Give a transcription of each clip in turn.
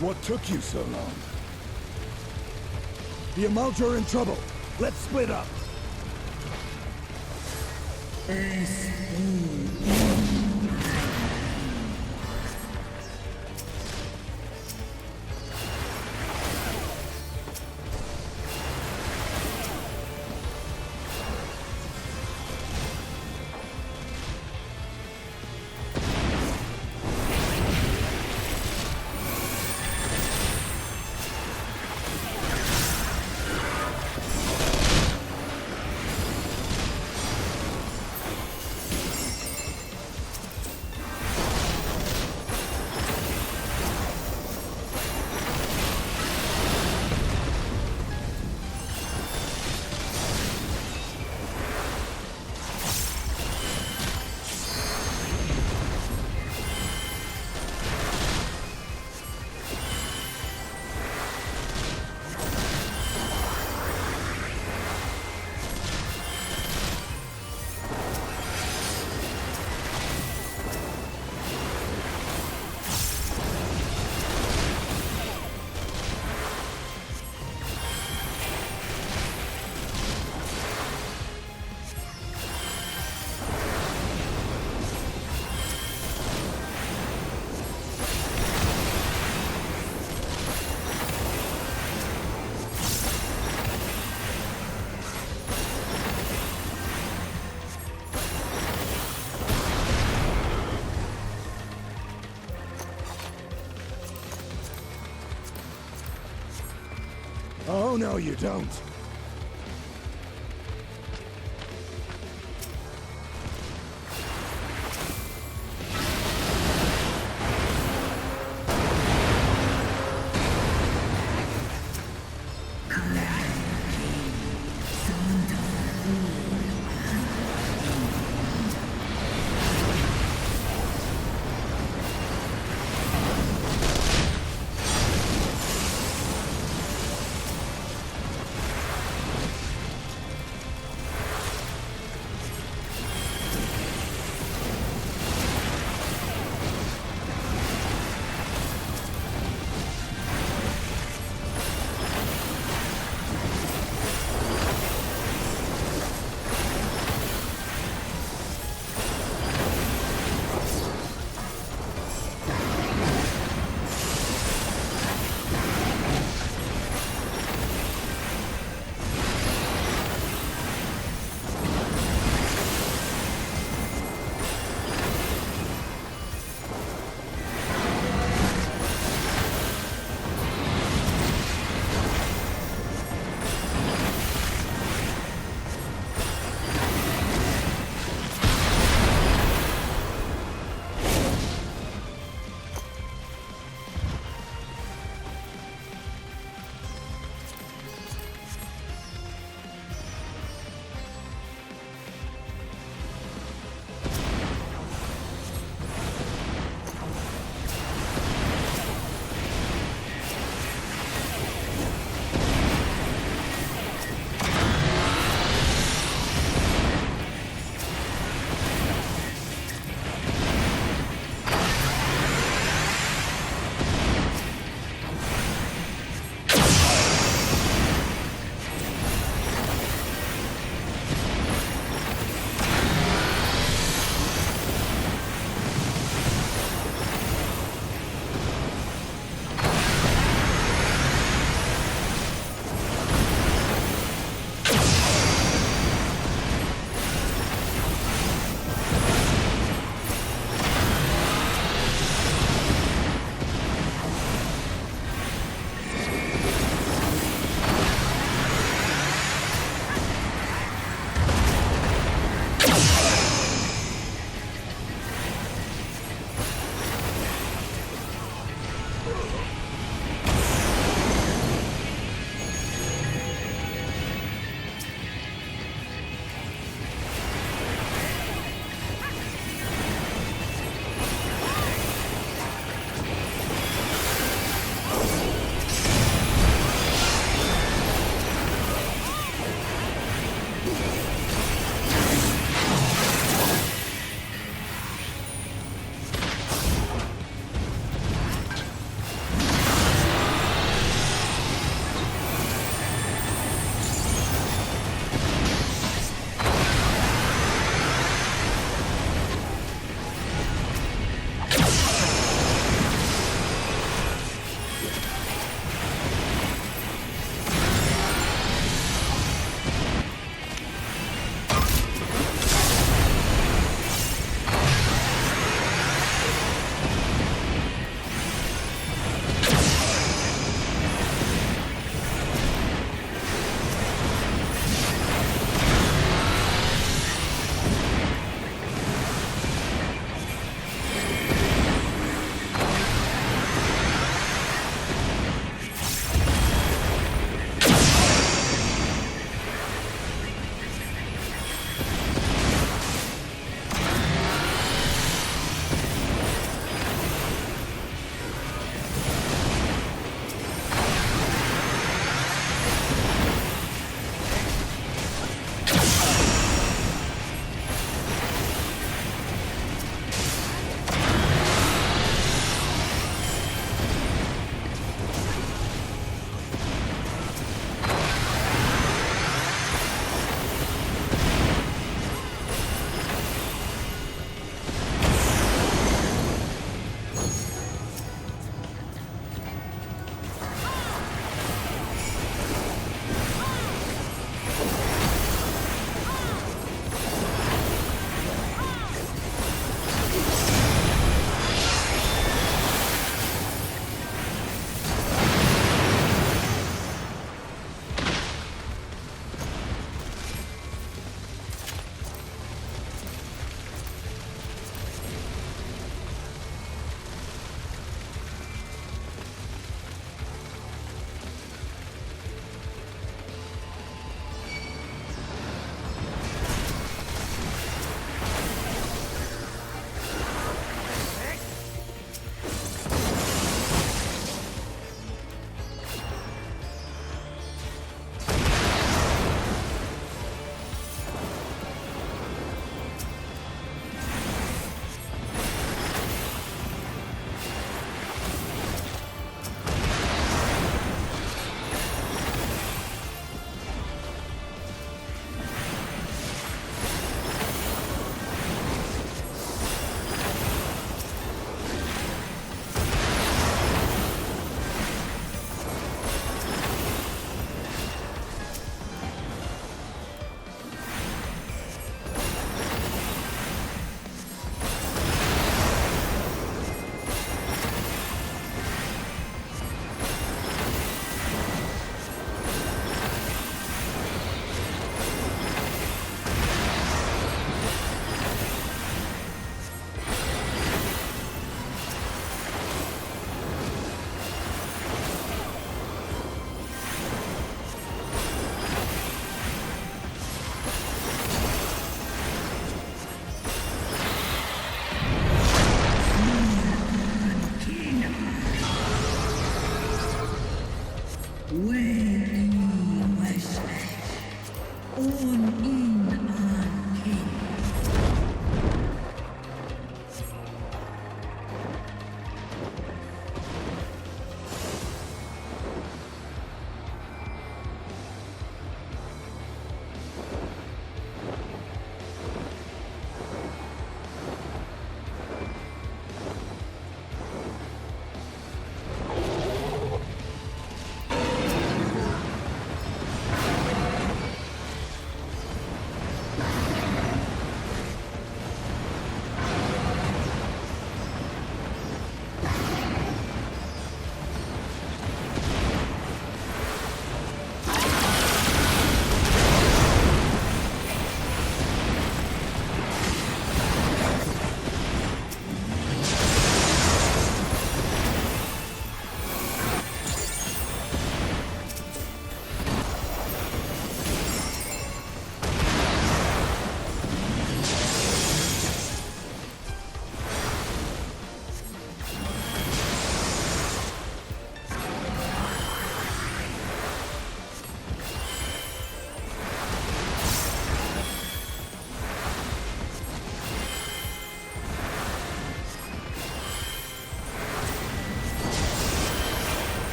What took you so long? The Amalj are in trouble. Let's split up. Oh, no, you don't.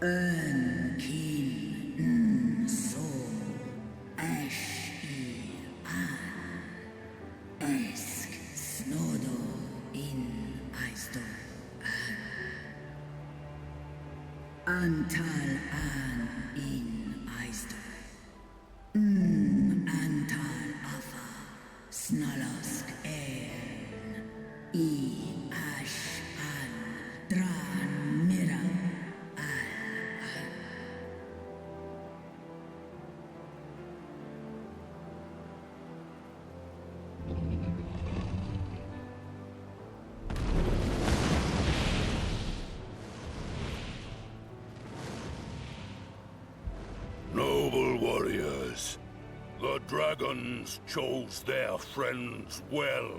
Kim Sol Ash Esk Snodo in Aisto Antal An in Aisto Antal Afa Snalosk Ash An Dran Mira Noble warriors, the dragons chose their friends well.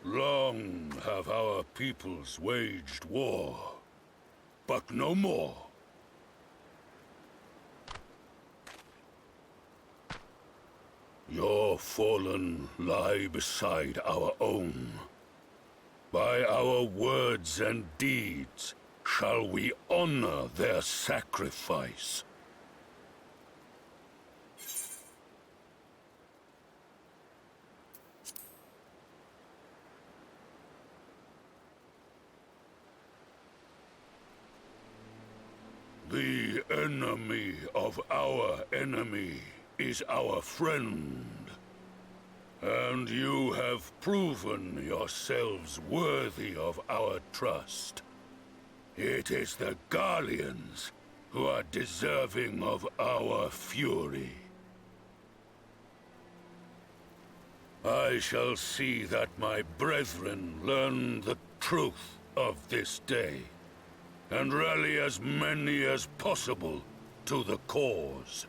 Long have our peoples waged war, but no more. Your fallen lie beside our own. By our words and deeds shall we honor their sacrifice. The enemy of our enemy is our friend. And you have proven yourselves worthy of our trust. It is the Guardians who are deserving of our fury. I shall see that my brethren learn the truth of this day, and rally as many as possible to the cause,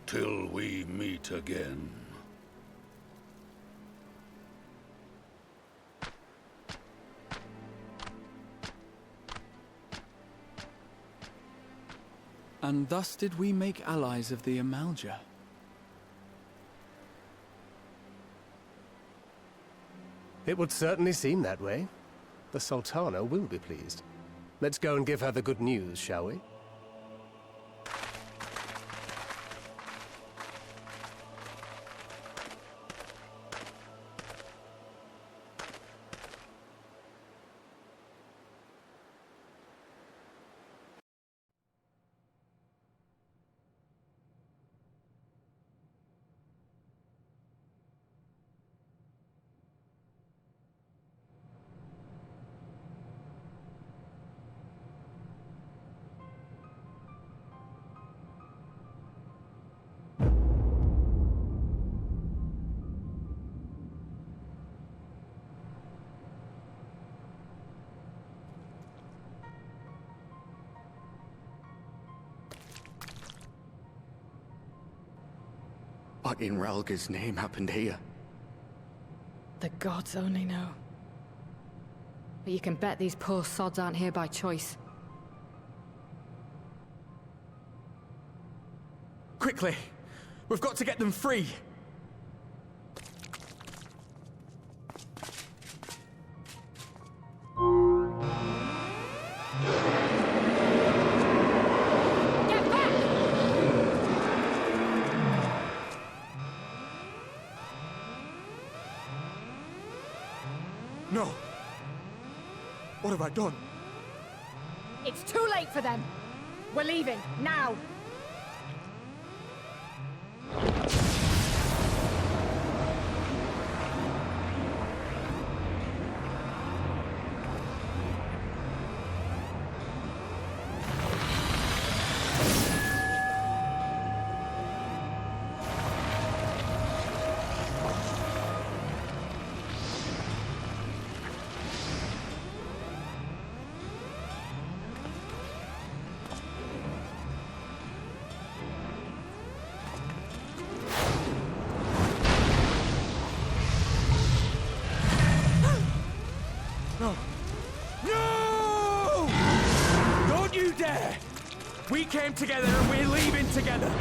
till we meet again. And thus did we make allies of the Amalja. It would certainly seem that way. The Sultana will be pleased. Let's go and give her the good news, shall we? What in Ralga's name happened here? The gods only know. But you can bet these poor sods aren't here by choice. Quickly! We've got to get them free! Get back! No! What have I done? It's too late for them! We're leaving, now! No! Don't you dare! We came together and we're leaving together!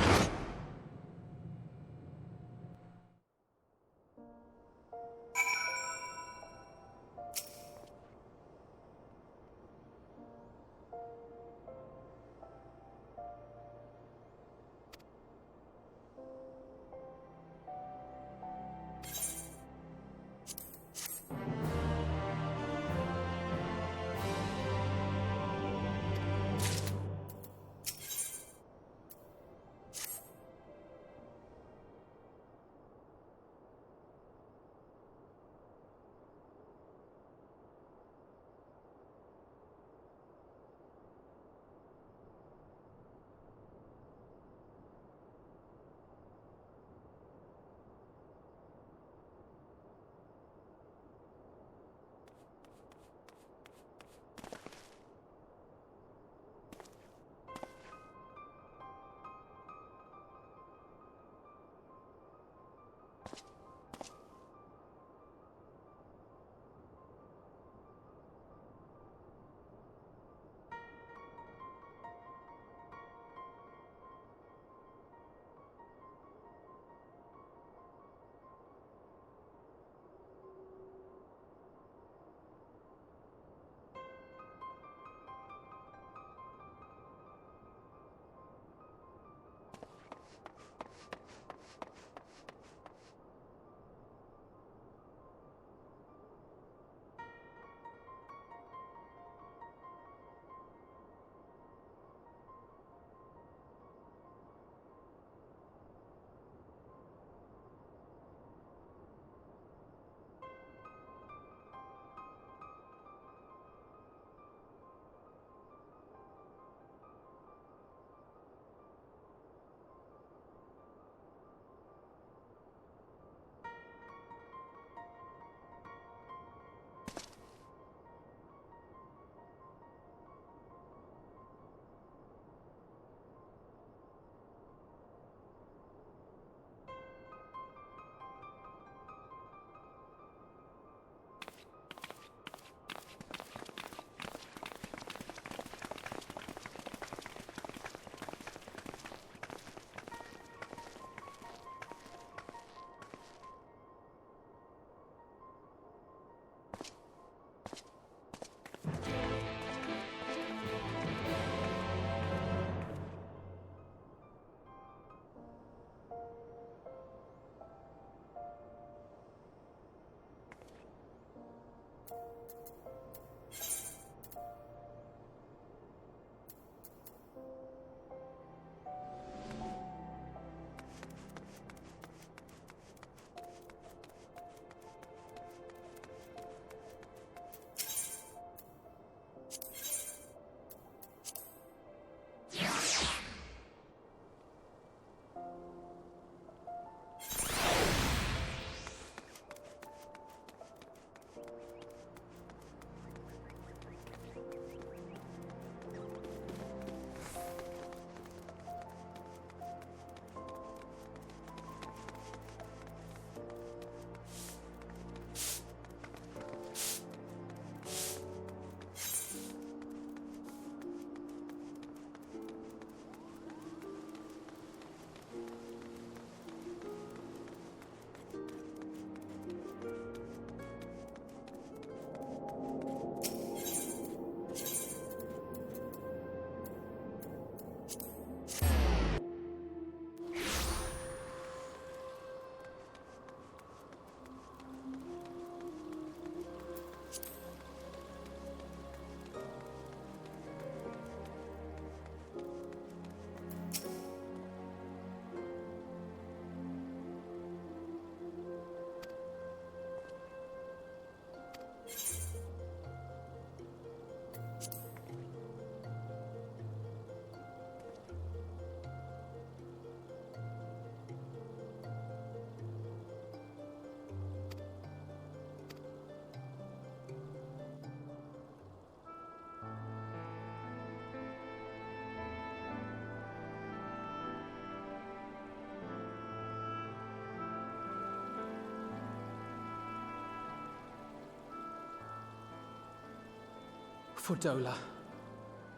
Fordola,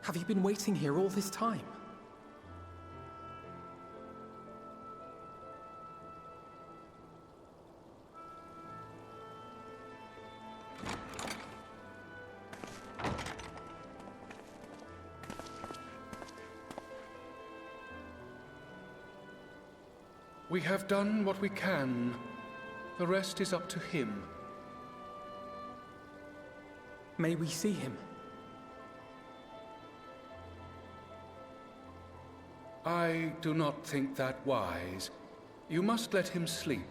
have you been waiting here all this time? We have done what we can. The rest is up to him. May we see him? I do not think that wise. You must let him sleep.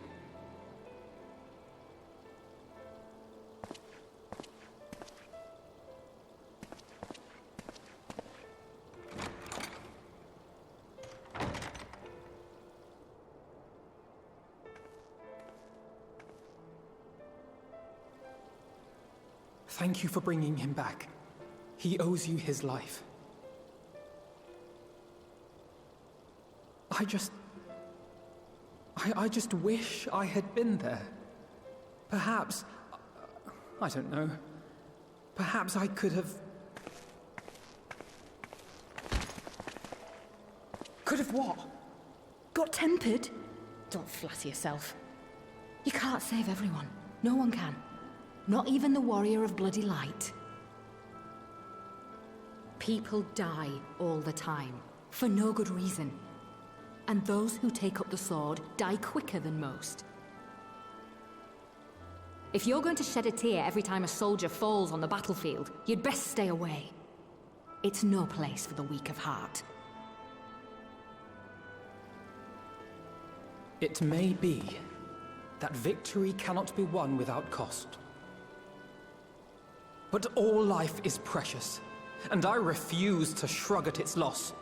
Thank you for bringing him back. He owes you his life. I just wish I had been there. Perhaps, I don't know. Perhaps I could have... Could have what? Got tempered? Don't flatter yourself. You can't save everyone. No one can. Not even the warrior of bloody light. People die all the time, for no good reason. And those who take up the sword die quicker than most. If you're going to shed a tear every time a soldier falls on the battlefield, you'd best stay away. It's no place for the weak of heart. It may be that victory cannot be won without cost. But all life is precious, and I refuse to shrug at its loss.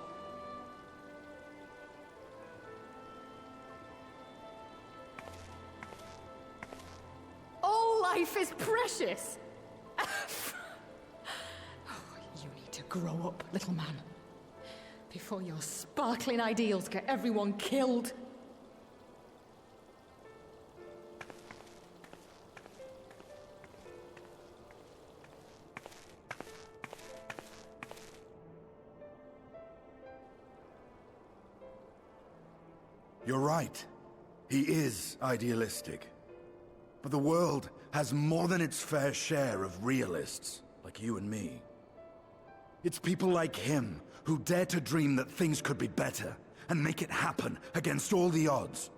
All life is precious! Oh, you need to grow up, little man. Before your sparkling ideals get everyone killed. You're right. He is idealistic. But the world has more than its fair share of realists, like you and me. It's people like him who dare to dream that things could be better, and make it happen against all the odds.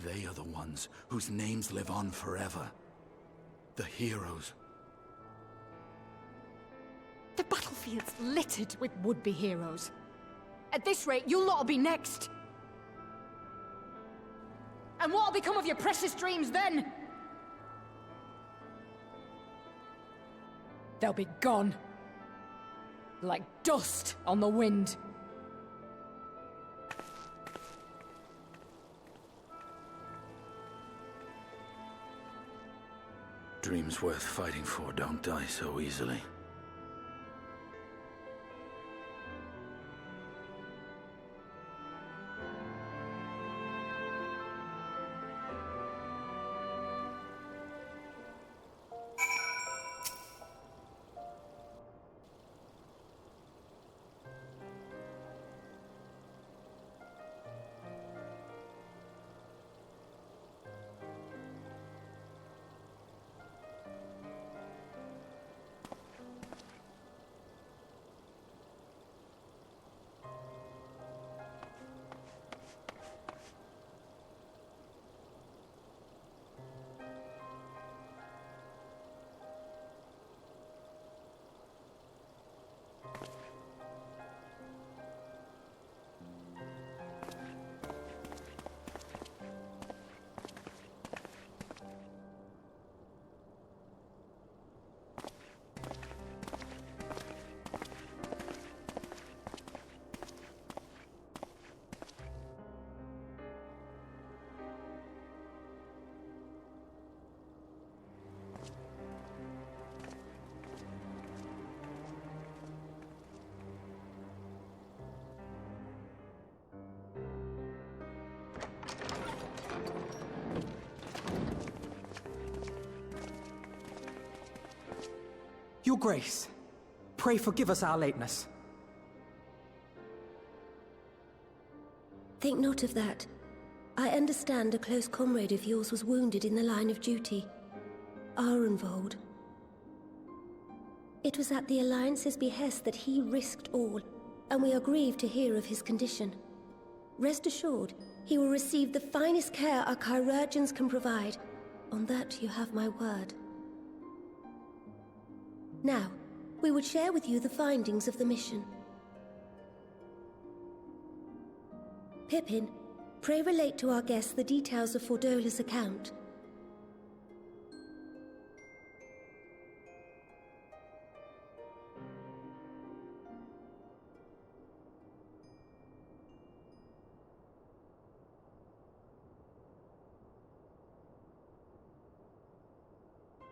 They are the ones whose names live on forever. The heroes. The battlefield's littered with would-be heroes. At this rate, you'll lot'll be next. And what'll become of your precious dreams then? They'll be gone. Like dust on the wind. Dreams worth fighting for don't die so easily. Your Grace, Pray forgive us our lateness. Think not of that. I understand a close comrade of yours was wounded in the line of duty. Arenvold. It was at the Alliance's behest that he risked all, and we are grieved to hear of his condition. Rest assured, he will receive the finest care our chirurgeons can provide. On that you have my word. Now, we would share with you the findings of the mission. Pippin, pray relate to our guests the details of Fordola's account.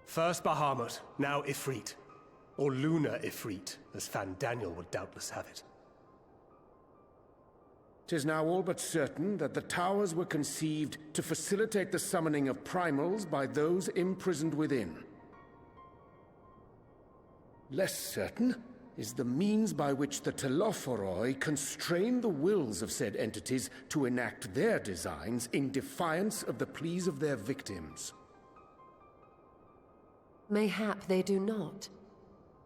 First Bahamut, now Ifrit. Or Lunar Ifrit, as Fan Daniel would doubtless have it. 'Tis now all but certain that the towers were conceived to facilitate the summoning of primals by those imprisoned within. Less certain is the means by which the Telophoroi constrain the wills of said entities to enact their designs in defiance of the pleas of their victims. Mayhap they do not.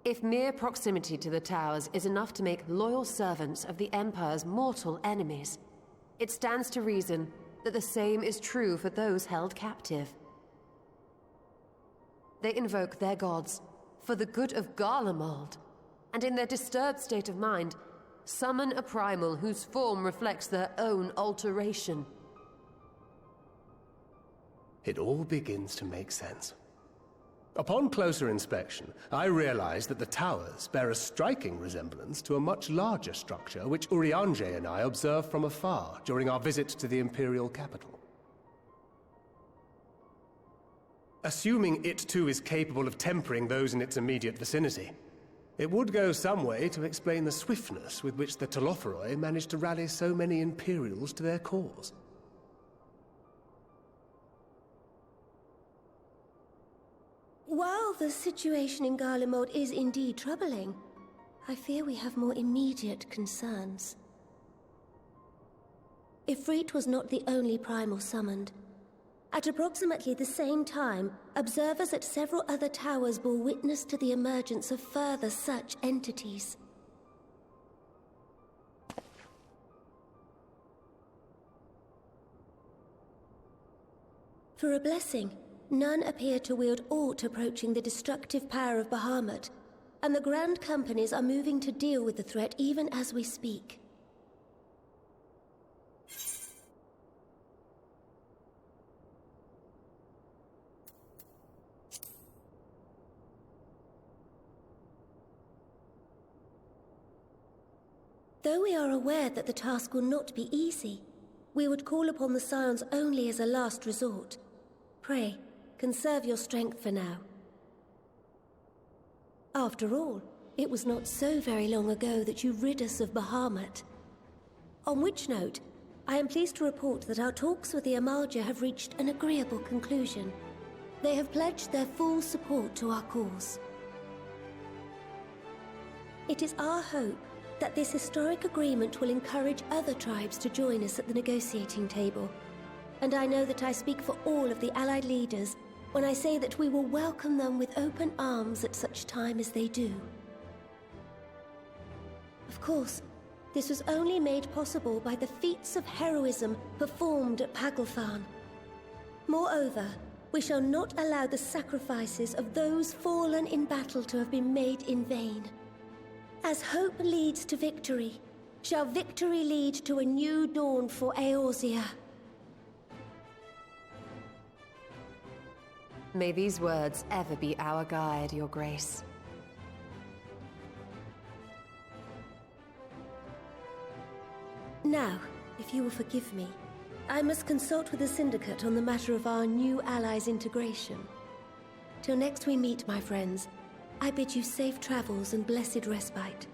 If mere proximity to the towers is enough to make loyal servants of the Empire's mortal enemies, it stands to reason that the same is true for those held captive. They invoke their gods for the good of Garlemald, and in their disturbed state of mind, summon a primal whose form reflects their own alteration. It all begins to make sense. Upon closer inspection, I realized that the towers bear a striking resemblance to a much larger structure which Urianger and I observed from afar during our visit to the Imperial capital. Assuming it too is capable of tempering those in its immediate vicinity, it would go some way to explain the swiftness with which the Telophoroi managed to rally so many Imperials to their cause. While the situation in Garlemald is indeed troubling, I fear we have more immediate concerns. Ifrit was not the only primal summoned. At approximately the same time, observers at several other towers bore witness to the emergence of further such entities. For a blessing, none appear to wield aught approaching the destructive power of Bahamut, and the Grand Companies are moving to deal with the threat even as we speak. Though we are aware that the task will not be easy, we would call upon the Scions only as a last resort. Pray, conserve your strength for now. After all, it was not so very long ago that you rid us of Bahamut. On which note, I am pleased to report that our talks with the Amalja have reached an agreeable conclusion. They have pledged their full support to our cause. It is our hope that this historic agreement will encourage other tribes to join us at the negotiating table. And I know that I speak for all of the Allied leaders when I say that we will welcome them with open arms at such time as they do. Of course, this was only made possible by the feats of heroism performed at Pagltharn. Moreover, we shall not allow the sacrifices of those fallen in battle to have been made in vain. As hope leads to victory, shall victory lead to a new dawn for Eorzea. May these words ever be our guide, Your Grace. Now, if you will forgive me, I must consult with the Syndicate on the matter of our new allies' integration. Till next we meet, my friends, I bid you safe travels and blessed respite.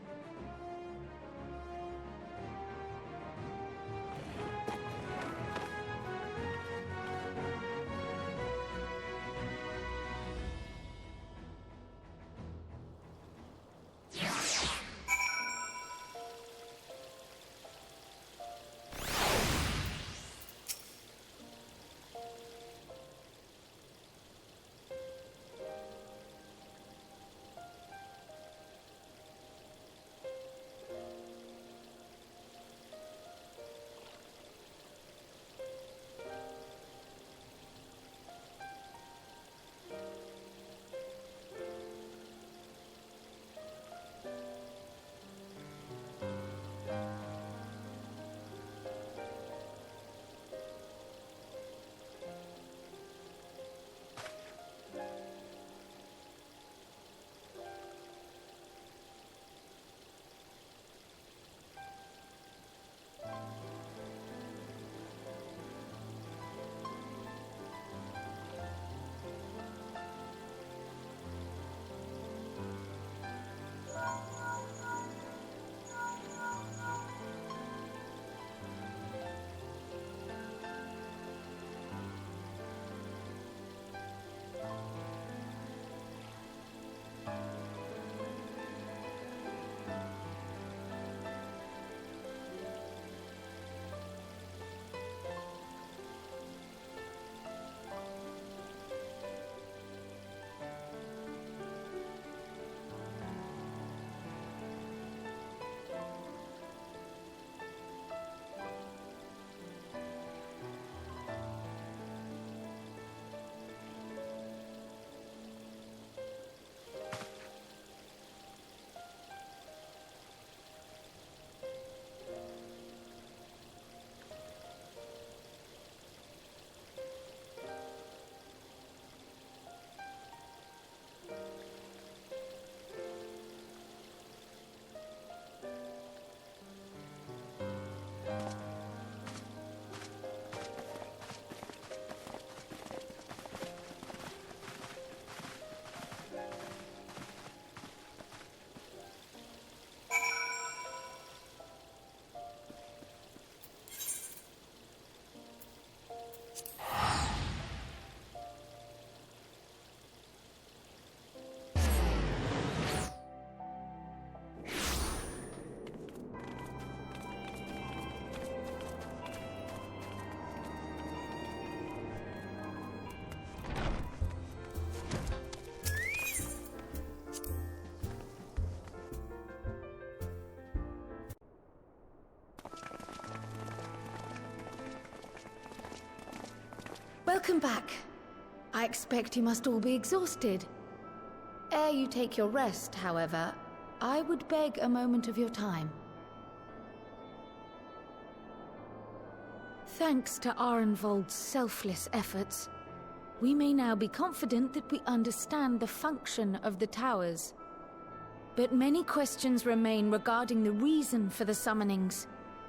Welcome back. I expect you must all be exhausted. Ere you take your rest, however, I would beg a moment of your time. Thanks to Arenvold's selfless efforts, we may now be confident that we understand the function of the towers. But many questions remain regarding the reason for the summonings,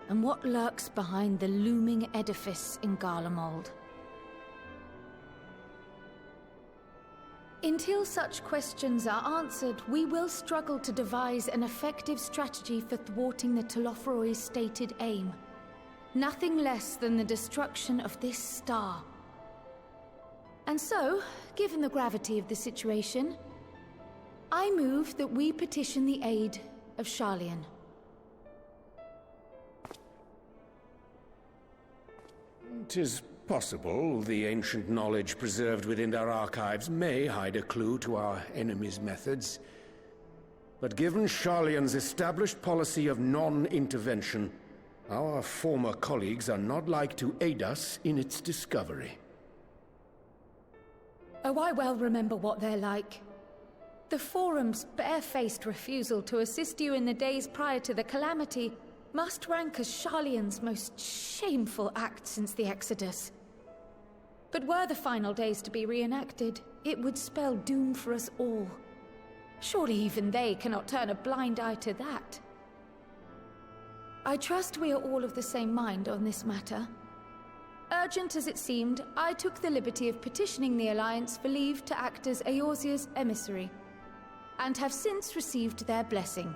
and what lurks behind the looming edifice in Garlemald. Until such questions are answered, we will struggle to devise an effective strategy for thwarting the Telophoroi's stated aim. Nothing less than the destruction of this star. And so, given the gravity of the situation, I move that we petition the aid of Sharlayan. It is possible the ancient knowledge preserved within our archives may hide a clue to our enemy's methods. But given Sharlayan's established policy of non-intervention, our former colleagues are not like to aid us in its discovery. Oh, I well remember what they're like. The Forum's barefaced refusal to assist you in the days prior to the calamity must rank as Sharlayan's most shameful act since the Exodus. But were the final days to be reenacted, it would spell doom for us all. Surely even they cannot turn a blind eye to that. I trust we are all of the same mind on this matter. Urgent as it seemed, I took the liberty of petitioning the Alliance for leave to act as Eorzea's emissary, and have since received their blessing.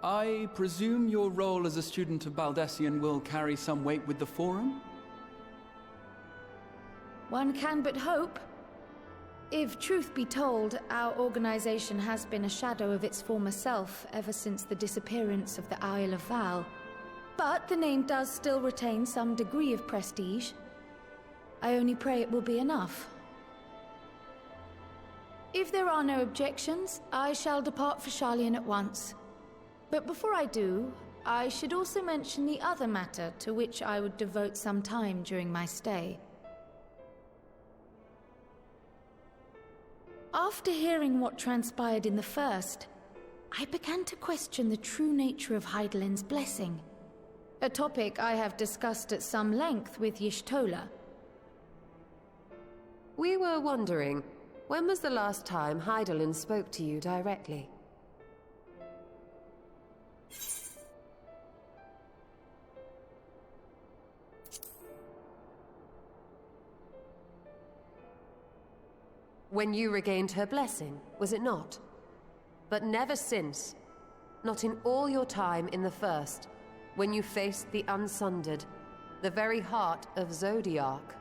I presume your role as a student of Baldessian will carry some weight with the Forum? One can but hope. If truth be told, our organization has been a shadow of its former self ever since the disappearance of the Isle of Val. But the name does still retain some degree of prestige. I only pray it will be enough. If there are no objections, I shall depart for Sharlayan at once. But before I do, I should also mention the other matter to which I would devote some time during my stay. After hearing what transpired in the first, I began to question the true nature of Hydaelyn's blessing, a topic I have discussed at some length with Y'shtola. We were wondering, when was the last time Hydaelyn spoke to you directly? When you regained her blessing, was it not? But never since. Not in all your time in the first, when you faced the Unsundered, the very heart of Zodiark.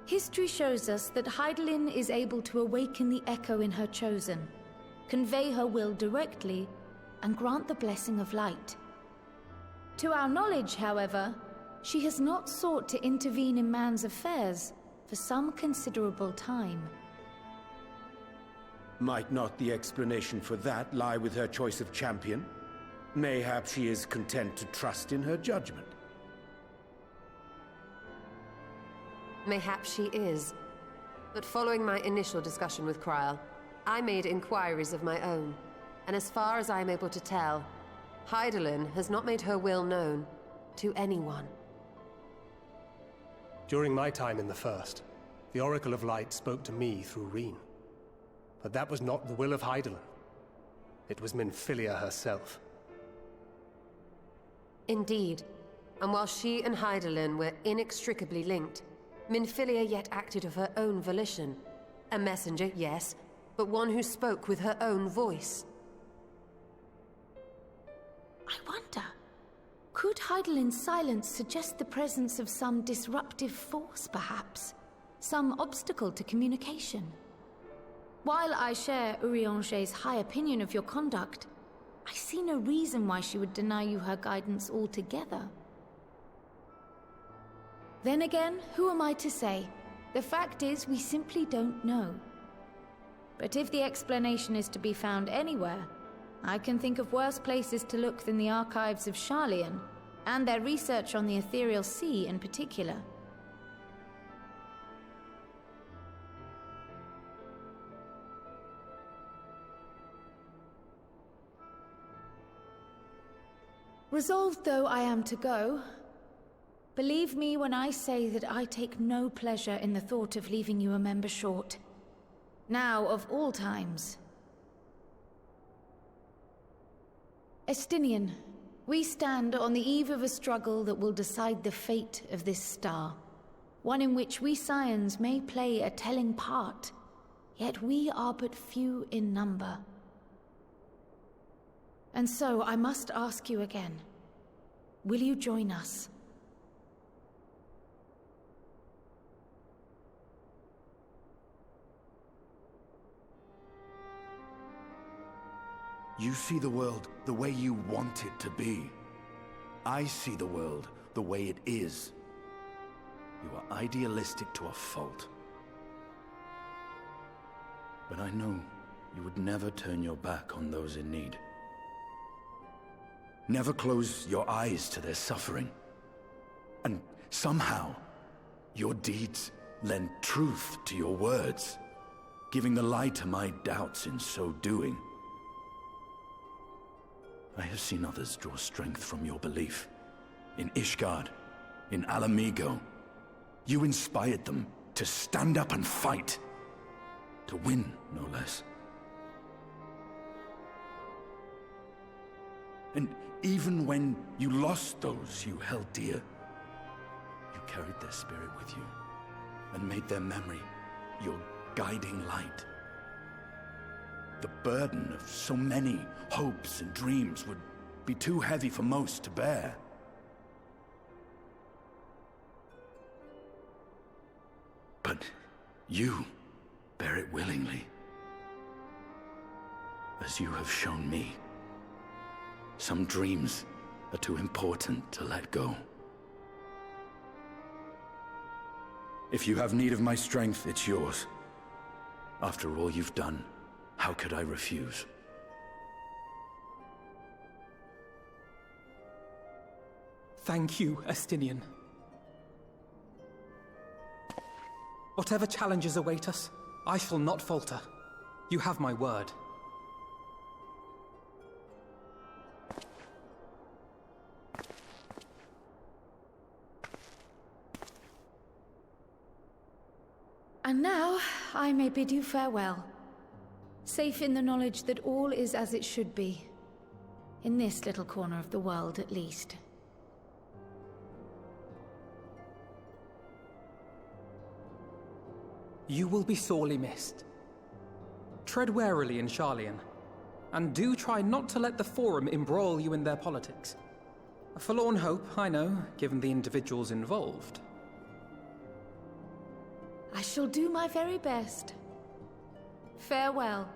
History shows us that Hydaelyn is able to awaken the echo in her chosen, convey her will directly, and grant the blessing of light. To our knowledge, however, she has not sought to intervene in man's affairs for some considerable time. Might not the explanation for that lie with her choice of champion? Mayhap she is content to trust in her judgment. Mayhap she is. But following my initial discussion with Kryl, I made inquiries of my own, and as far as I am able to tell, Hydaelyn has not made her will known to anyone. During my time in the First, the Oracle of Light spoke to me through Reen. But that was not the will of Hydaelyn. It was Minfilia herself. Indeed. And while she and Hydaelyn were inextricably linked, Minfilia yet acted of her own volition. A messenger, yes, but one who spoke with her own voice. I wonder, could Hydaelyn's silence suggest the presence of some disruptive force, perhaps? Some obstacle to communication? While I share Urianger's high opinion of your conduct, I see no reason why she would deny you her guidance altogether. Then again, who am I to say? The fact is, we simply don't know. But if the explanation is to be found anywhere, I can think of worse places to look than the archives of Sharlayan, and their research on the ethereal sea in particular. Resolved though I am to go, believe me when I say that I take no pleasure in the thought of leaving you a member short. Now, of all times. Estinian, we stand on the eve of a struggle that will decide the fate of this star. One in which we Scions may play a telling part, yet we are but few in number. And so I must ask you again, will you join us? You see the world the way you want it to be. I see the world the way it is. You are idealistic to a fault. But I know you would never turn your back on those in need. Never close your eyes to their suffering. And somehow, your deeds lend truth to your words, giving the lie to my doubts in so doing. I have seen others draw strength from your belief. In Ishgard, in Alamigo. You inspired them to stand up and fight. To win, no less. And even when you lost those you held dear, you carried their spirit with you and made their memory your guiding light. The burden of so many hopes and dreams would be too heavy for most to bear. But you bear it willingly, as you have shown me. Some dreams are too important to let go. If you have need of my strength, it's yours. After all you've done, how could I refuse? Thank you, Estinian. Whatever challenges await us, I shall not falter. You have my word. And now, I may bid you farewell. Safe in the knowledge that all is as it should be. In this little corner of the world, at least. You will be sorely missed. Tread warily in Sharlayan, and do try not to let the Forum embroil you in their politics. A forlorn hope, I know, given the individuals involved. I shall do my very best. Farewell.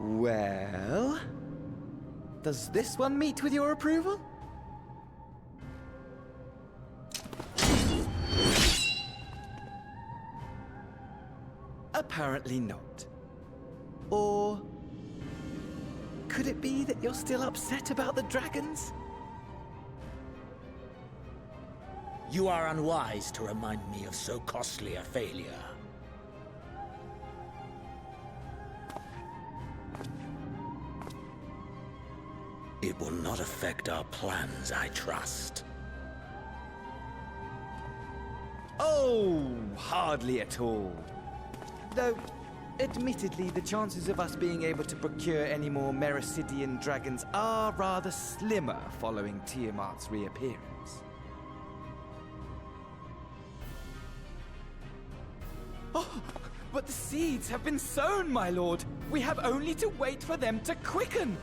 Well, does this one meet with your approval? Apparently not. Or could it be that you're still upset about the dragons? You are unwise to remind me of so costly a failure. It will not affect our plans, I trust. Oh, hardly at all. Though, Admittedly, the chances of us being able to procure any more Mericidian dragons are rather slimmer following Tiamat's reappearance. Oh, but the seeds have been sown, my lord! We have only to wait for them to quicken!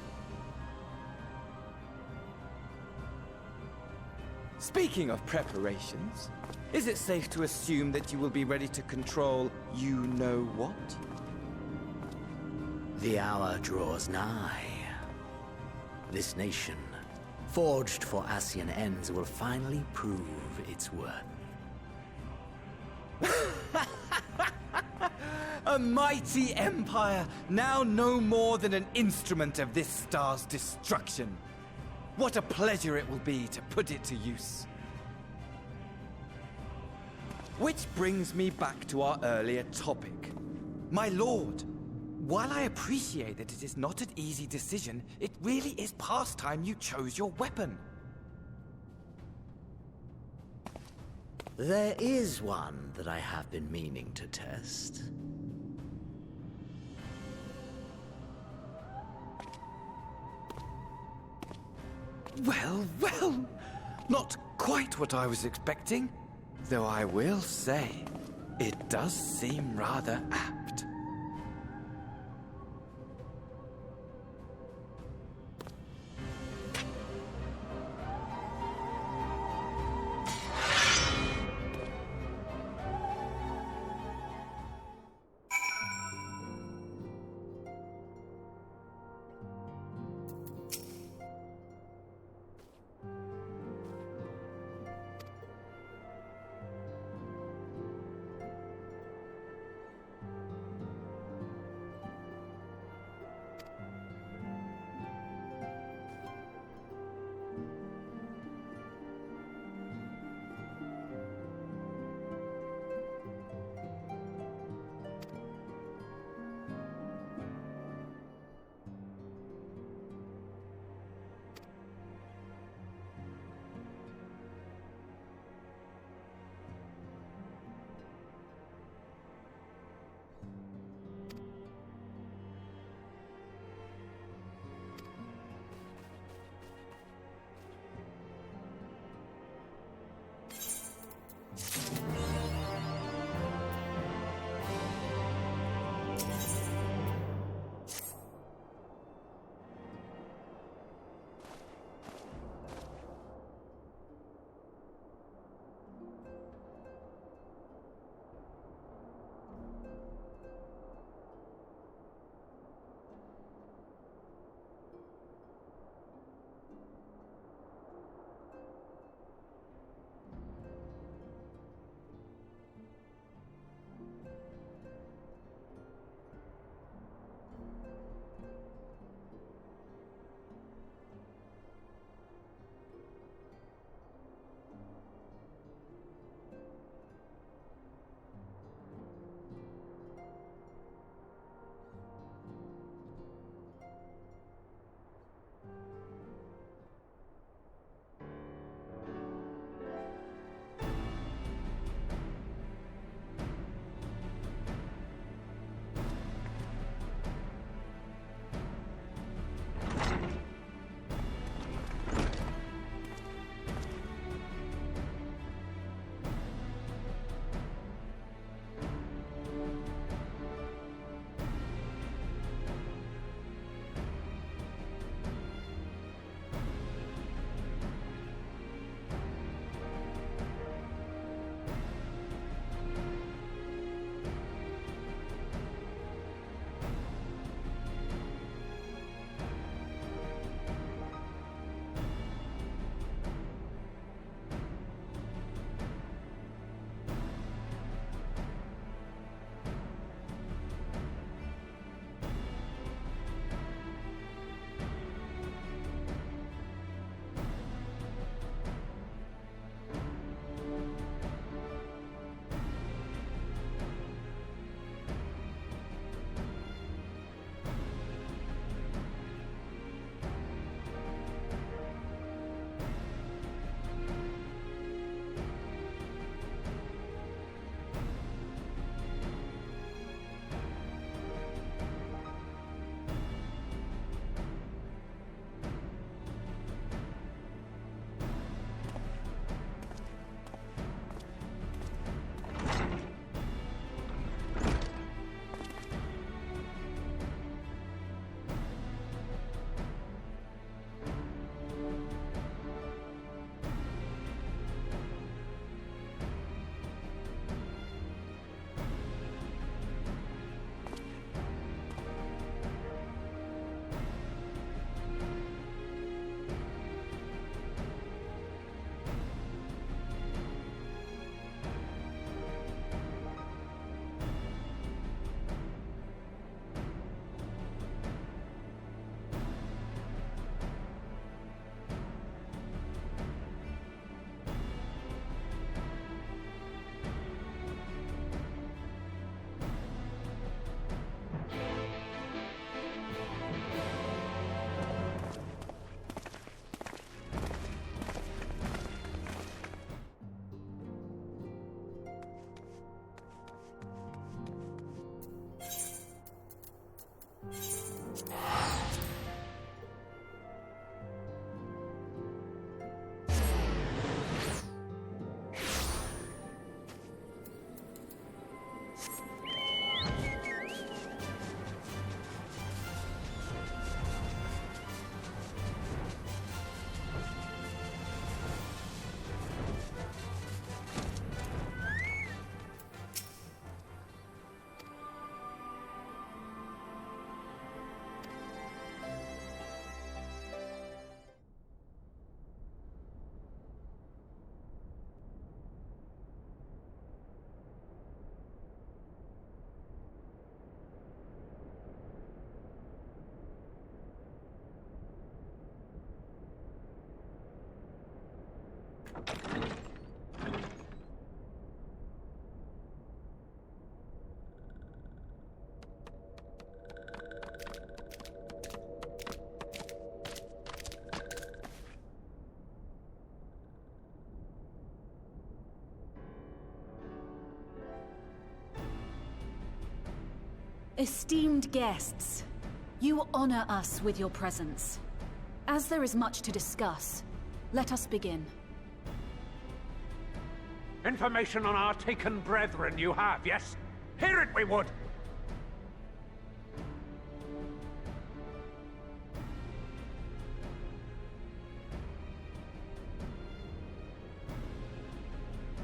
Speaking of preparations, is it safe to assume that you will be ready to control you-know-what? The hour draws nigh. This nation, forged for Ascian ends, will finally prove its worth. A mighty empire, now no more than an instrument of this star's destruction. What a pleasure it will be to put it to use. Which brings me back to our earlier topic. My lord, while I appreciate that it is not an easy decision, it really is past time you chose your weapon. There is one that I have been meaning to test. Well, well, not quite what I was expecting. Though I will say, it does seem rather apt. Esteemed guests, you honor us with your presence. As there is much to discuss, let us begin. Information on our taken brethren you have, yes? Hear it we would!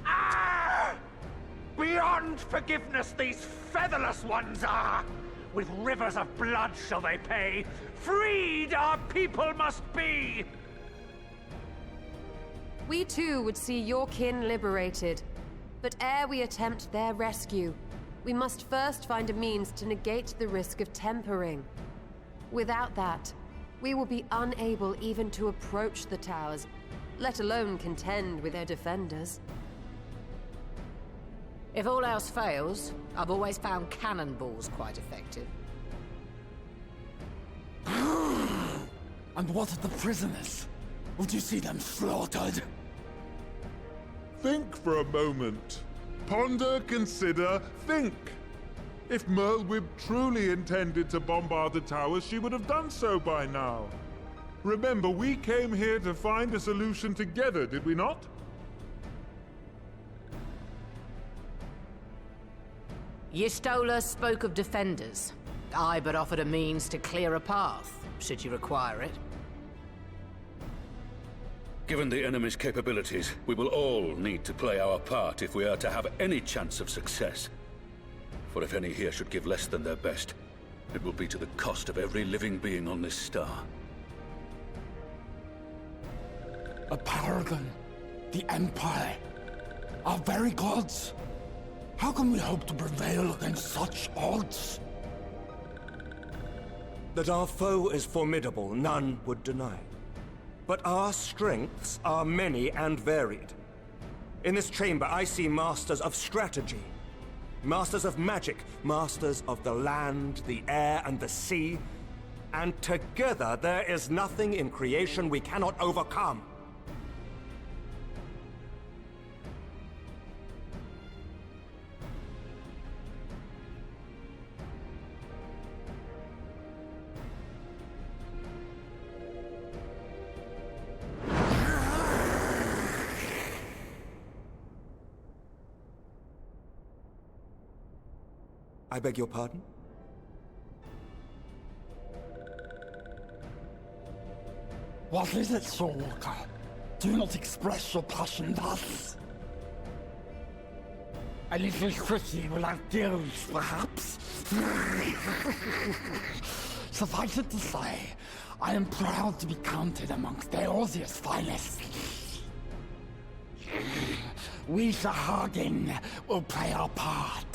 Ah! Beyond forgiveness these featherless ones are! With rivers of blood shall they pay! Freed our people must be! We too would see your kin liberated. But ere we attempt their rescue, we must first find a means to negate the risk of tempering. Without that, we will be unable even to approach the towers, let alone contend with their defenders. If all else fails, I've always found cannonballs quite effective. And what of the prisoners? Would you see them slaughtered? Think for a moment. Ponder, consider, think. If Merlwyb truly intended to bombard the towers, she would have done so by now. Remember, we came here to find a solution together, did we not? Y'Stola spoke of defenders. I but offered a means to clear a path, should you require it. Given the enemy's capabilities, we will all need to play our part if we are to have any chance of success. For if any here should give less than their best, it will be to the cost of every living being on this star. A paragon, the Empire, our very gods. How can we hope to prevail against such odds? That our foe is formidable, none would deny. But our strengths are many and varied. In this chamber, I see masters of strategy, masters of magic, masters of the land, the air, and the sea. And together, there is nothing in creation we cannot overcome. I beg your pardon? What is it, Soulwalker? Do not express your passion thus. A little tricky without gills, perhaps? Suffice it to say, I am proud to be counted amongst Eorzea's finest. We, Sahagin, will play our part.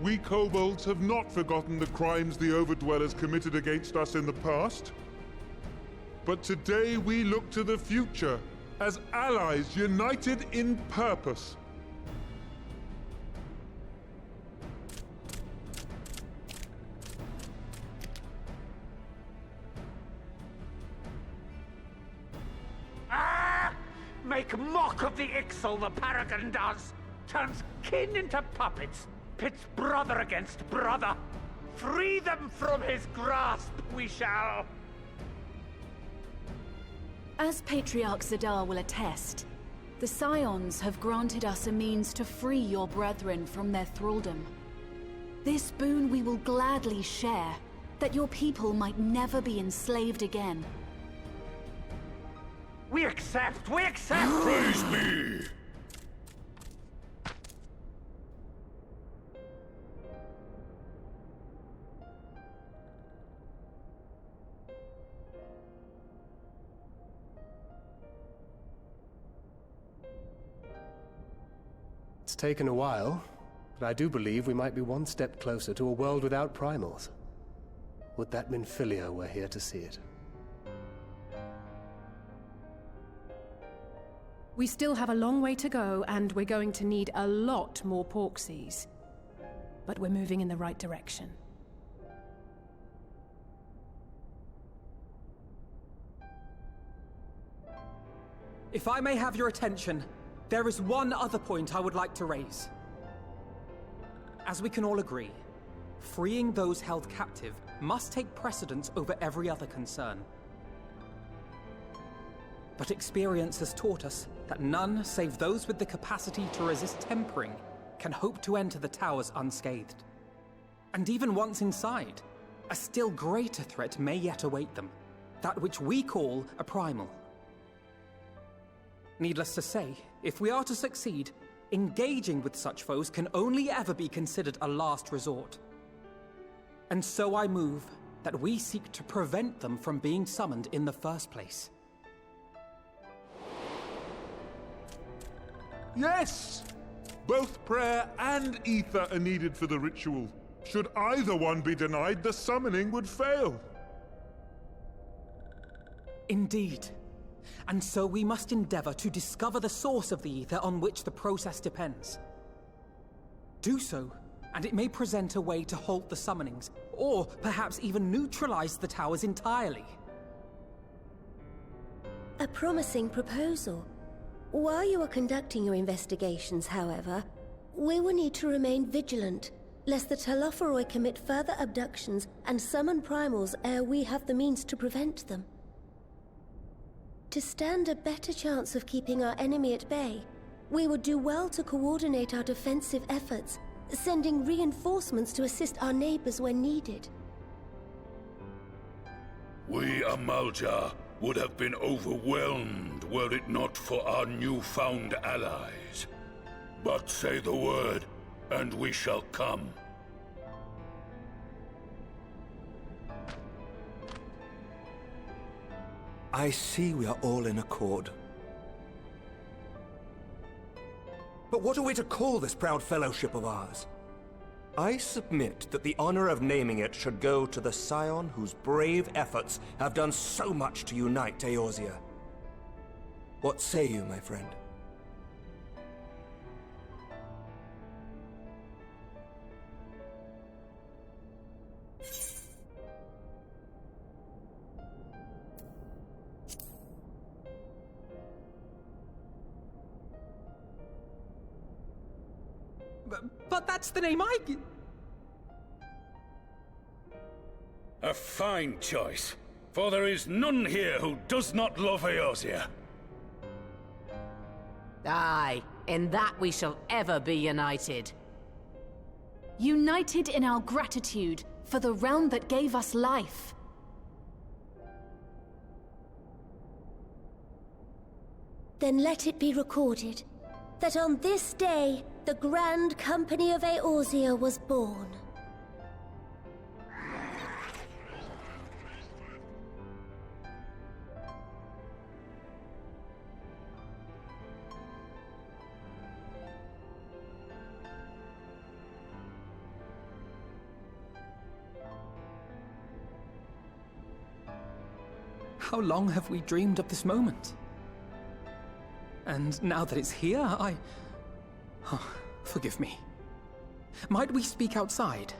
We kobolds have not forgotten the crimes the Overdwellers committed against us in the past. But today we look to the future, as allies united in purpose. Ah! Make mock of the Ixal, the Paragon does! Turns kin into puppets! Pits brother against brother! Free them from his grasp, we shall! As Patriarch Zadar will attest, the Scions have granted us a means to free your brethren from their thraldom. This boon we will gladly share, that your people might never be enslaved again. We accept! We accept! Praise me! It's taken a while, but I do believe we might be one step closer to a world without primals. Would that Minfilia were here to see it. We still have a long way to go, and we're going to need a lot more Porksies. But we're moving in the right direction. If I may have your attention, there is one other point I would like to raise. As we can all agree, freeing those held captive must take precedence over every other concern. But experience has taught us that none save those with the capacity to resist tempering can hope to enter the towers unscathed. And even once inside, a still greater threat may yet await them, that which we call a primal. Needless to say, if we are to succeed, engaging with such foes can only ever be considered a last resort. And so I move that we seek to prevent them from being summoned in the first place. Yes! Both prayer and ether are needed for the ritual. Should either one be denied, the summoning would fail. Indeed. And so we must endeavor to discover the source of the ether on which the process depends. Do so, and it may present a way to halt the summonings, or perhaps even neutralize the towers entirely. A promising proposal. While you are conducting your investigations, however, we will need to remain vigilant, lest the Telophoroi commit further abductions and summon primals ere we have the means to prevent them. To stand a better chance of keeping our enemy at bay, we would do well to coordinate our defensive efforts, sending reinforcements to assist our neighbors when needed. We Amalja would have been overwhelmed were it not for our newfound allies. But say the word, and we shall come. I see we are all in accord. But what are we to call this proud fellowship of ours? I submit that the honor of naming it should go to the scion whose brave efforts have done so much to unite Eorzea. What say you, my friend? But that's the name A fine choice, for there is none here who does not love Eorzea. Aye, in that we shall ever be united. United in our gratitude for the realm that gave us life. Then let it be recorded that on this day, the Grand Company of Eorzea was born. How long have we dreamed of this moment? And now that it's here, Oh, forgive me. Might we speak outside?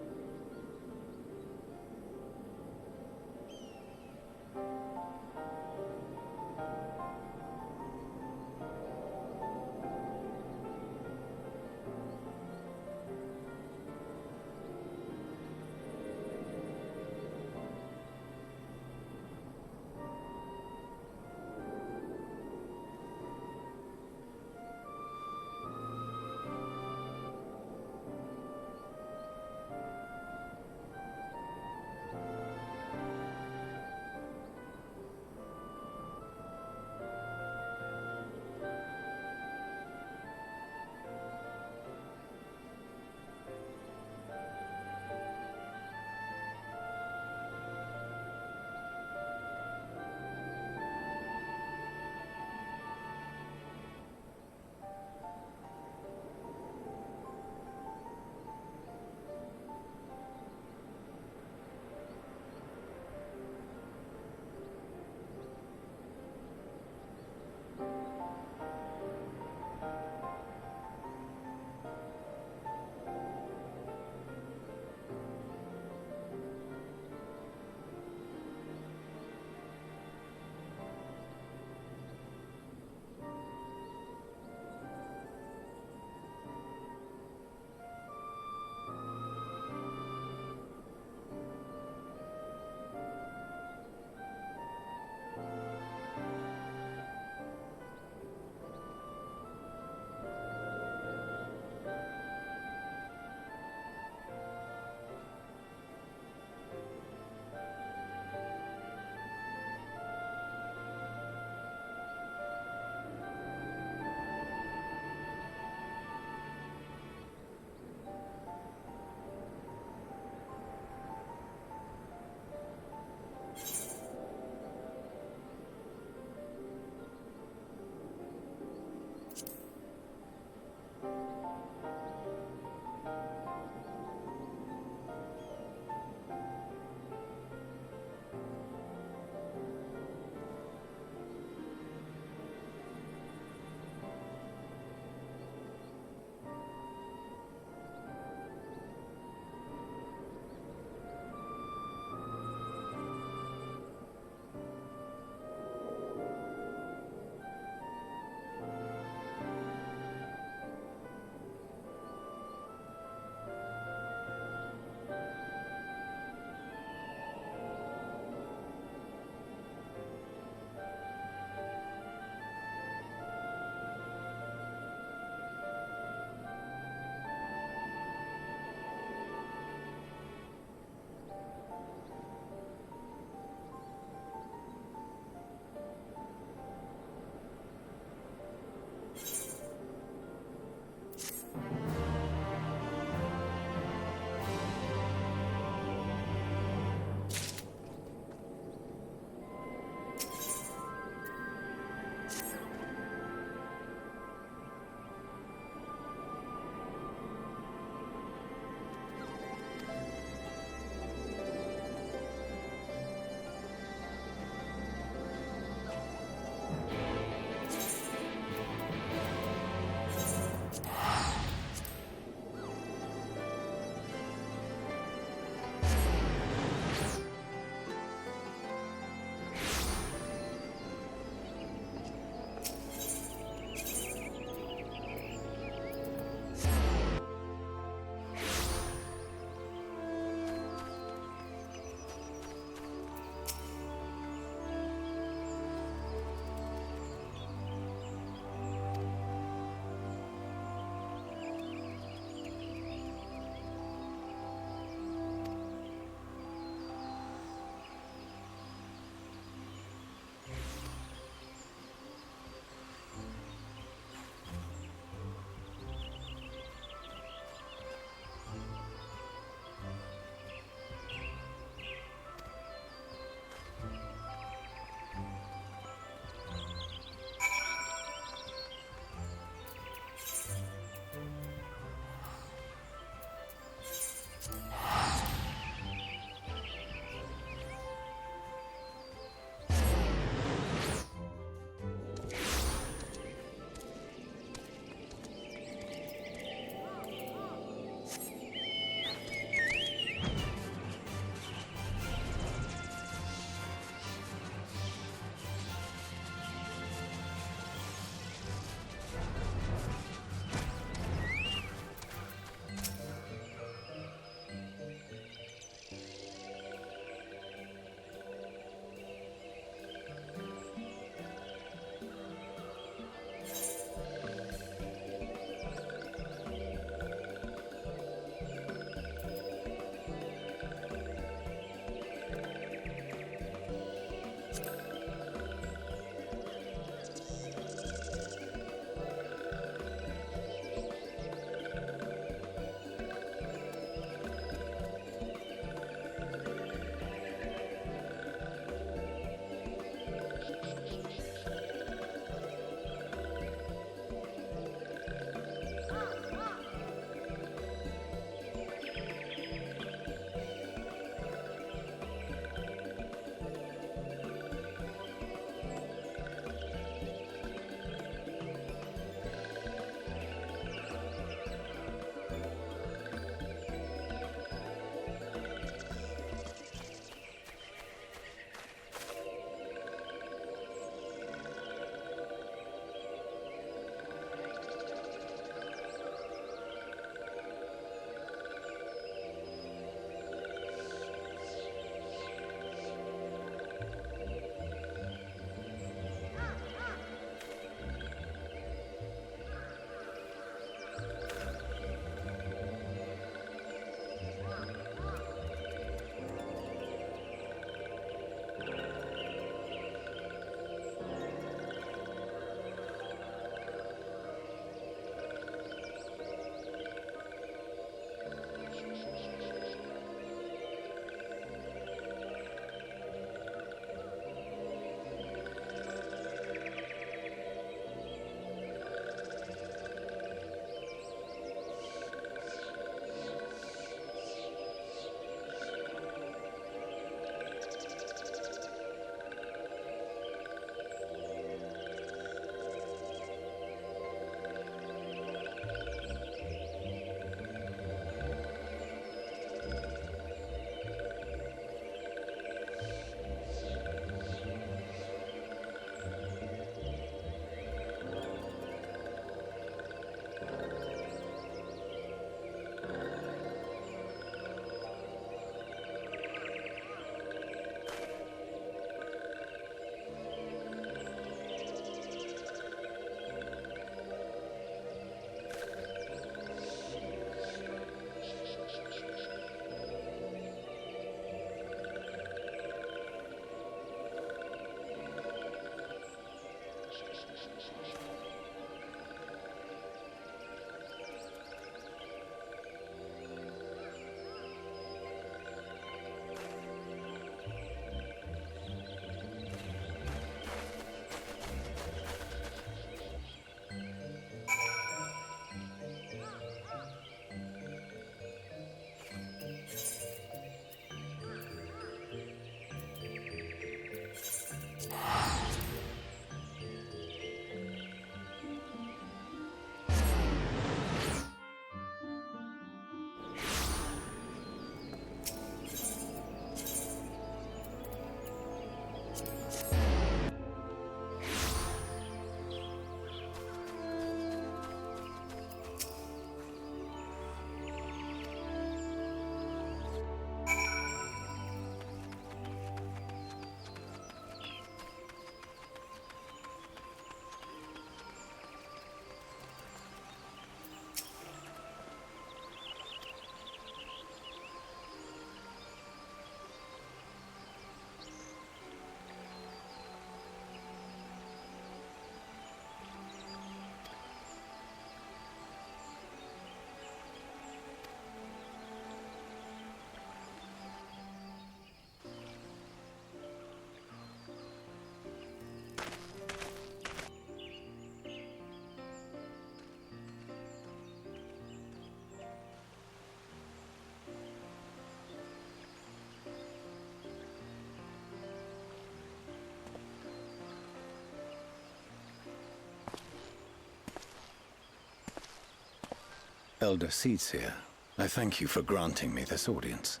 Elder Seedseer, I thank you for granting me this audience.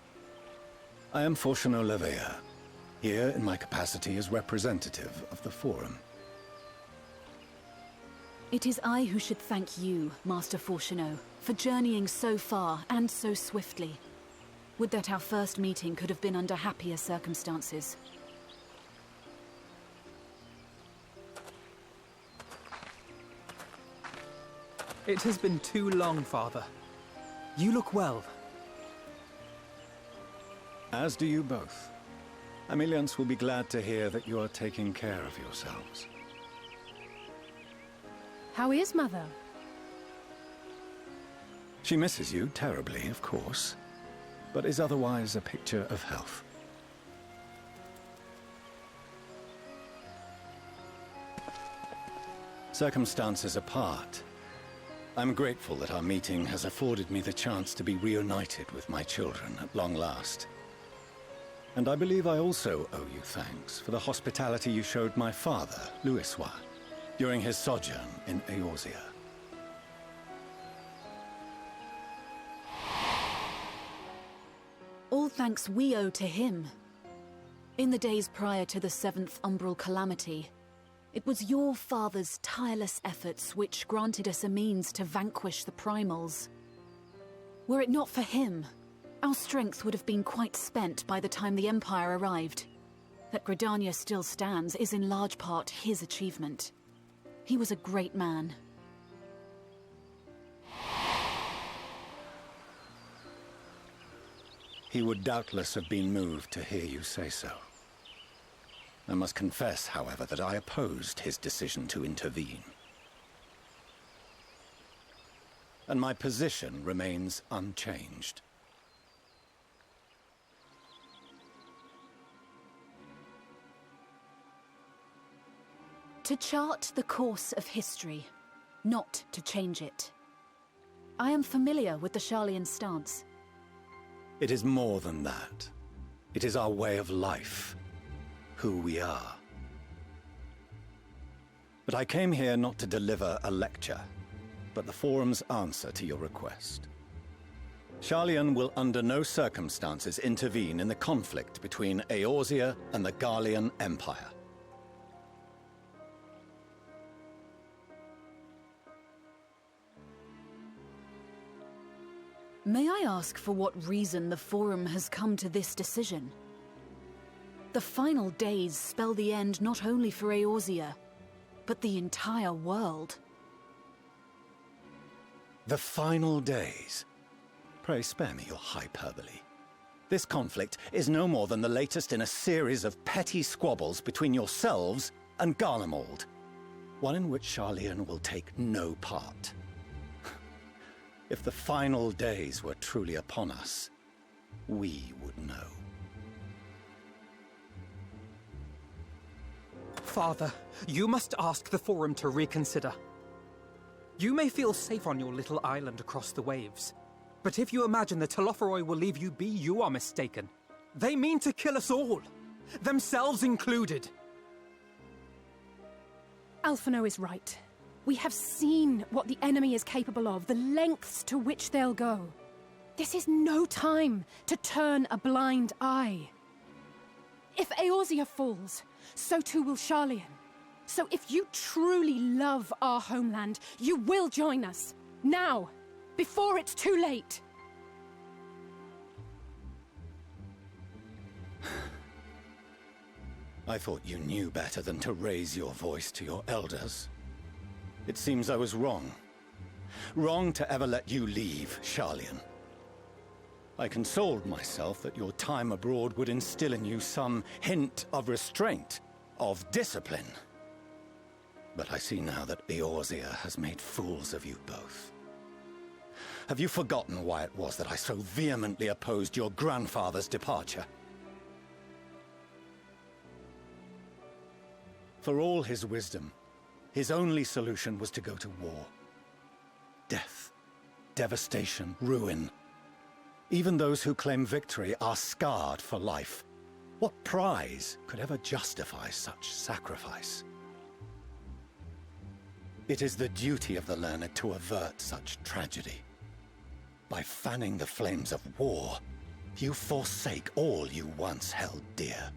I am Fortuno Levea, here in my capacity as representative of the Forum. It is I who should thank you, Master Fortuno, for journeying so far and so swiftly. Would that our first meeting could have been under happier circumstances. It has been too long, Father. You look well. As do you both. Ameliance will be glad to hear that you are taking care of yourselves. How is Mother? She misses you terribly, of course, but is otherwise a picture of health. Circumstances apart, I'm grateful that our meeting has afforded me the chance to be reunited with my children at long last. And I believe I also owe you thanks for the hospitality you showed my father, Louisois, during his sojourn in Eorzea. All thanks we owe to him. In the days prior to the 7th Umbral Calamity, it was your father's tireless efforts which granted us a means to vanquish the primals. Were it not for him, our strength would have been quite spent by the time the Empire arrived. That Gridania still stands is in large part his achievement. He was a great man. He would doubtless have been moved to hear you say so. I must confess, however, that I opposed his decision to intervene. And my position remains unchanged. To chart the course of history, not to change it. I am familiar with the Sharlayan stance. It is more than that. It is our way of life. Who we are. But I came here not to deliver a lecture, but the Forum's answer to your request. Sharlayan will under no circumstances intervene in the conflict between Eorzea and the Garlean Empire. May I ask for what reason the Forum has come to this decision? The final days spell the end not only for Eorzea, but the entire world. The final days? Pray spare me your hyperbole. This conflict is no more than the latest in a series of petty squabbles between yourselves and Garlemald, one in which Sharlayan will take no part. If the final days were truly upon us, we would know. Father, you must ask the Forum to reconsider. You may feel safe on your little island across the waves, but if you imagine the Telophoroi will leave you be, you are mistaken. They mean to kill us all, themselves included. Alphino is right. We have seen what the enemy is capable of, the lengths to which they'll go. This is no time to turn a blind eye. If Eorzea falls, so too will Sharlayan. So if you truly love our homeland, you will join us. Now, before it's too late. I thought you knew better than to raise your voice to your elders. It seems I was wrong. Wrong to ever let you leave, Sharlayan. I consoled myself that your time abroad would instill in you some hint of restraint, of discipline. But I see now that Eorzea has made fools of you both. Have you forgotten why it was that I so vehemently opposed your grandfather's departure? For all his wisdom, his only solution was to go to war. Death, devastation, ruin. Even those who claim victory are scarred for life. What prize could ever justify such sacrifice? It is the duty of the learned to avert such tragedy. By fanning the flames of war, you forsake all you once held dear.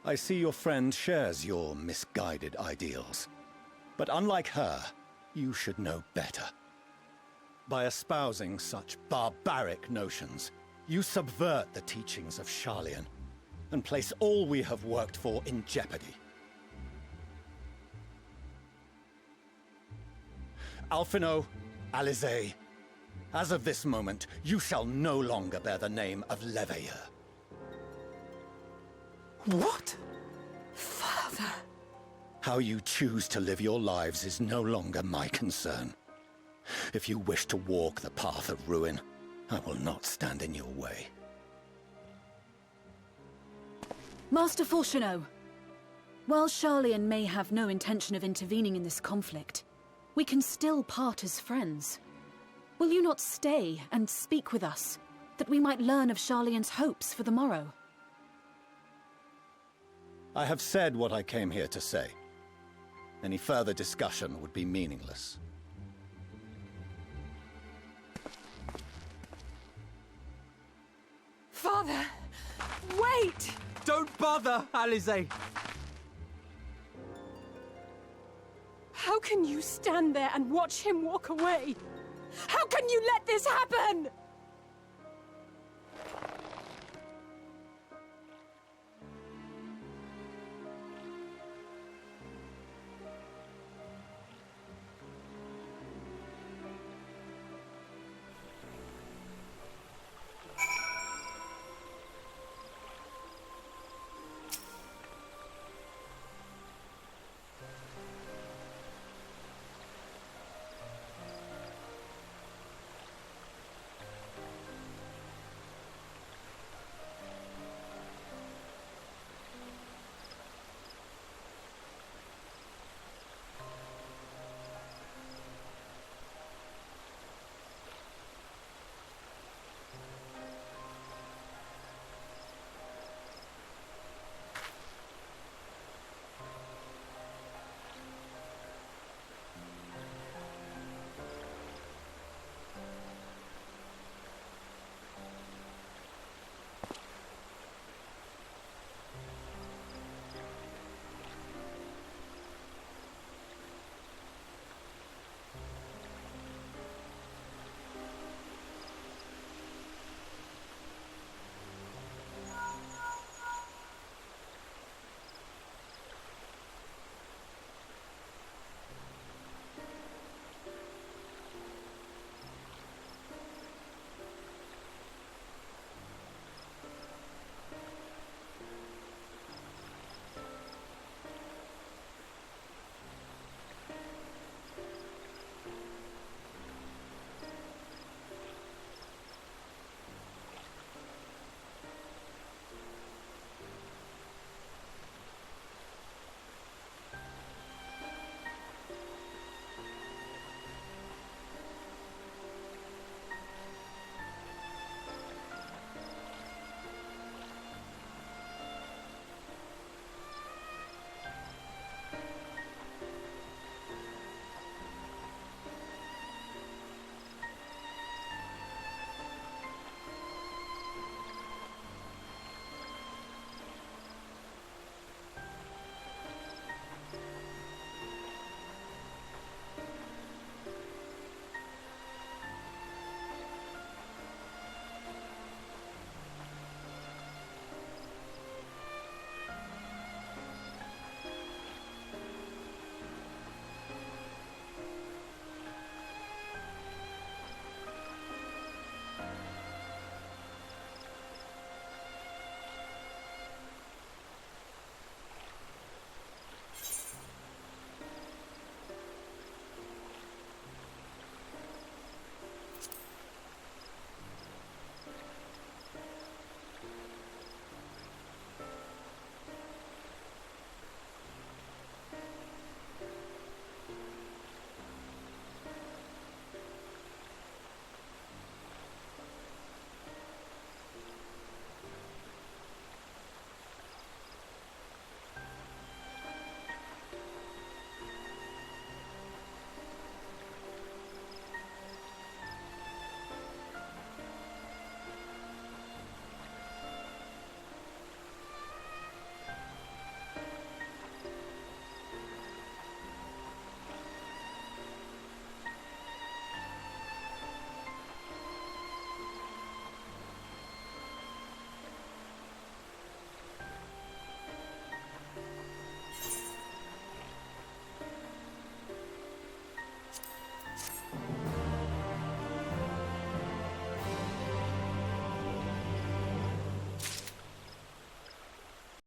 I see your friend shares your misguided ideals. But unlike her, you should know better. By espousing such barbaric notions, you subvert the teachings of Sharlayan and place all we have worked for in jeopardy. Alphino, Alizé, as of this moment, you shall no longer bear the name of Leveilleur. What? Father? How you choose to live your lives is no longer my concern. If you wish to walk the path of ruin, I will not stand in your way. Master Fourcheneau, while Sharlayan may have no intention of intervening in this conflict, we can still part as friends. Will you not stay and speak with us, that we might learn of Sharlayan's hopes for the morrow? I have said what I came here to say. Any further discussion would be meaningless. Father! Wait! Don't bother, Alizé! How can you stand there and watch him walk away? How can you let this happen?